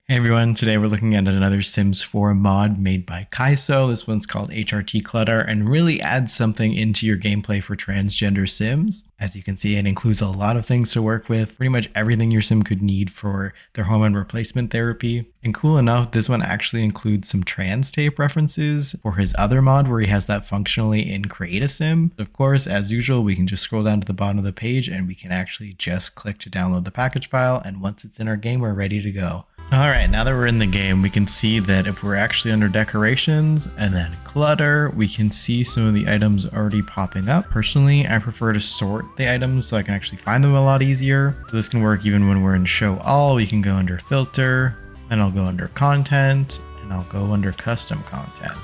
Hey everyone, today we're looking at another Sims 4 mod made by Kaiso. This one's called HRT Clutter and really adds something into your gameplay for transgender Sims. As you can see, it includes a lot of things to work with, pretty much everything your Sim could need for their hormone replacement therapy. And cool enough, this one actually includes some trans tape references for his other mod where he has that functionally in Create a Sim. Of course, as usual, we can just scroll down to the bottom of the page and we can actually just click to download the package file. And once it's in our game, we're ready to go. Alright, now that we're in the game, we can see that if we're actually under decorations and then clutter, we can see some of the items already popping up. Personally, I prefer to sort the items so I can actually find them a lot easier. So this can work even when we're in show all. We can go under filter, and I'll go under content, and I'll go under custom content.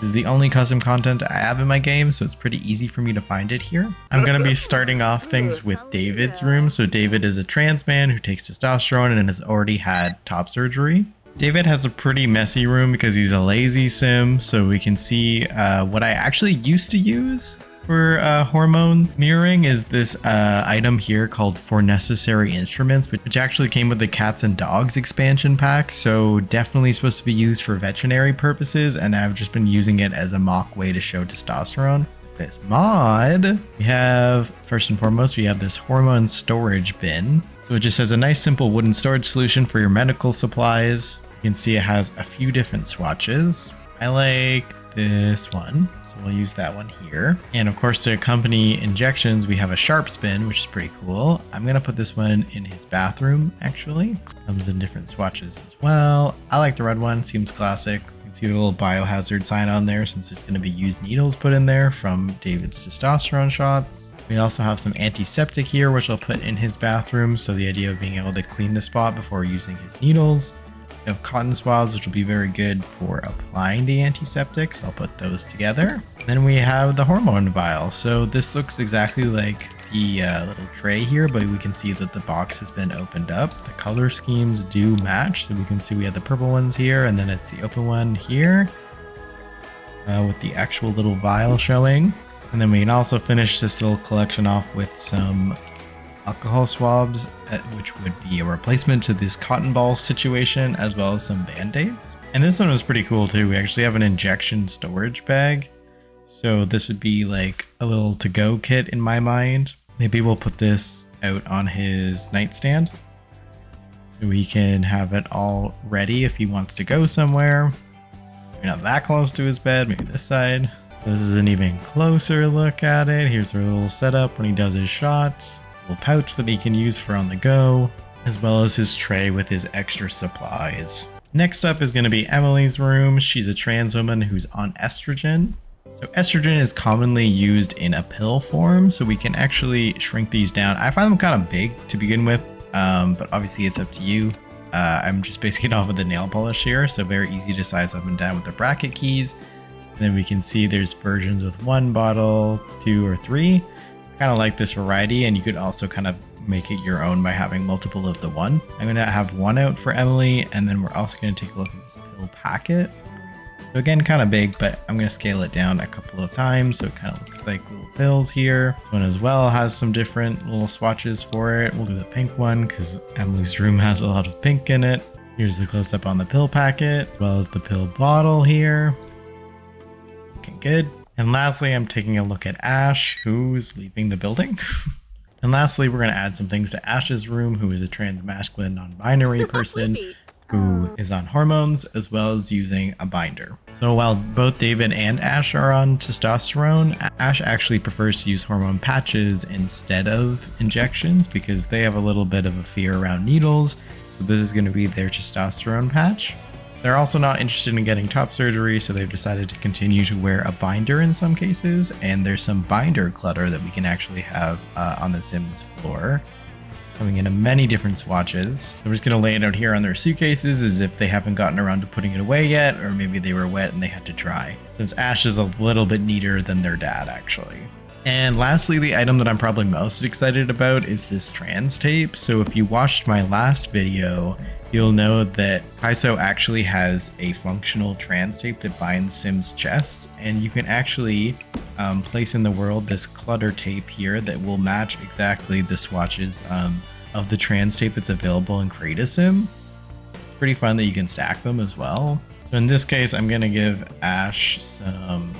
This is the only custom content I have in my game, so it's pretty easy for me to find it here. I'm going to be starting off things with David's room. So David is a trans man who takes testosterone and has already had top surgery. David has a pretty messy room because he's a lazy sim, so we can see what I actually used to use for hormone mirroring is this item here called For Necessary Instruments, which actually came with the Cats and Dogs expansion pack. So definitely supposed to be used for veterinary purposes. And I've just been using it as a mock way to show testosterone. This mod, we have, first and foremost, we have this hormone storage bin. So it just has a nice simple wooden storage solution for your medical supplies. You can see it has a few different swatches. I like this one, so we'll use that one here. And of course, to accompany injections, we have a sharp spin, which is pretty cool. I'm gonna put this one in his bathroom, actually. Comes in different swatches as well. I like the red one, seems classic. You can see the little biohazard sign on there since there's gonna be used needles put in there from David's testosterone shots. We also have some antiseptic here, which I'll put in his bathroom. So the idea of being able to clean the spot before using his needles. We have cotton swabs, which will be very good for applying the antiseptic, so I'll put those together. Then we have the hormone vial. So this looks exactly like the little tray here, but we can see that the box has been opened up. The color schemes do match, so we can see we have the purple ones here, and then it's the open one here with the actual little vial showing. And then we can also finish this little collection off with some alcohol swabs, which would be a replacement to this cotton ball situation, as well as some band-aids. And this one was pretty cool too. We actually have an injection storage bag. So this would be like a little to-go kit in my mind. Maybe we'll put this out on his nightstand so he can have it all ready if he wants to go somewhere. Maybe not that close to his bed, maybe this side. This is an even closer look at it. Here's our little setup when he does his shots. Little pouch that he can use for on the go, as well as his tray with his extra supplies. Next up is going to be Emily's room. She's a trans woman who's on estrogen. So estrogen is commonly used in a pill form, so we can actually shrink these down. I find them kind of big to begin with, but obviously it's up to you. I'm just basing it off of the nail polish here, so very easy to size up and down with the bracket keys. And then we can see there's versions with 1 bottle, 2 or 3. Kind of like this variety, and you could also kind of make it your own by having multiple of the one. I'm going to have one out for Emily, and then we're also going to take a look at this pill packet. So again, kind of big, but I'm going to scale it down a couple of times so it kind of looks like little pills here. This one as well has some different little swatches for it. We'll do the pink one because Emily's room has a lot of pink in it. Here's the close-up on the pill packet, as well as the pill bottle here. Looking good. And lastly, I'm taking a look at Ash, who's leaving the building. And lastly, we're going to add some things to Ash's room, who is a trans masculine non-binary person who is on hormones, as well as using a binder. So while both David and Ash are on testosterone, Ash actually prefers to use hormone patches instead of injections because they have a little bit of a fear around needles. So this is going to be their testosterone patch. They're also not interested in getting top surgery, so they've decided to continue to wear a binder in some cases, and there's some binder clutter that we can actually have on the Sims floor, coming in many different swatches. So we're just going to lay it out here on their suitcases as if they haven't gotten around to putting it away yet, or maybe they were wet and they had to dry, since Ash is a little bit neater than their dad, actually. And lastly, the item that I'm probably most excited about is this trans tape. So if you watched my last video, you'll know that Kaiso actually has a functional trans tape that binds Sim's chests, and you can actually place in the world this clutter tape here that will match exactly the swatches of the trans tape that's available in Create a Sim. pretty fun that you can stack them as well. So in this case, I'm gonna give Ash some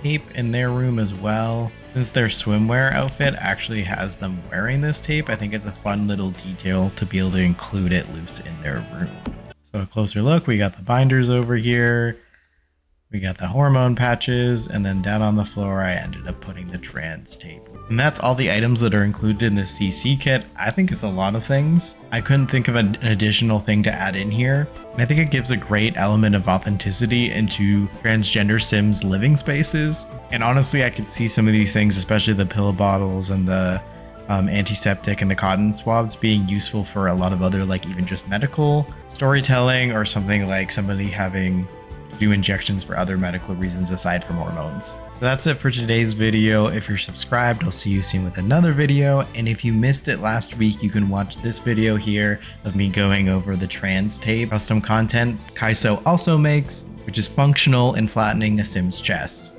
tape in their room as well. Since their swimwear outfit actually has them wearing this tape, I think it's a fun little detail to be able to include it loose in their room. So a closer look, we got the binders over here. We got the hormone patches, and then down on the floor, I ended up putting the trans tape. And that's all the items that are included in the CC kit. I think it's a lot of things. I couldn't think of an additional thing to add in here. And I think it gives a great element of authenticity into transgender Sims living spaces. And honestly, I could see some of these things, especially the pill bottles and the antiseptic and the cotton swabs, being useful for a lot of other, like even just medical storytelling, or something like somebody having to do injections for other medical reasons aside from hormones. So that's it for today's video. If you're subscribed, I'll see you soon with another video. And if you missed it last week, you can watch this video here of me going over the trans tape custom content Kaiso also makes, which is functional in flattening a Sim's chest.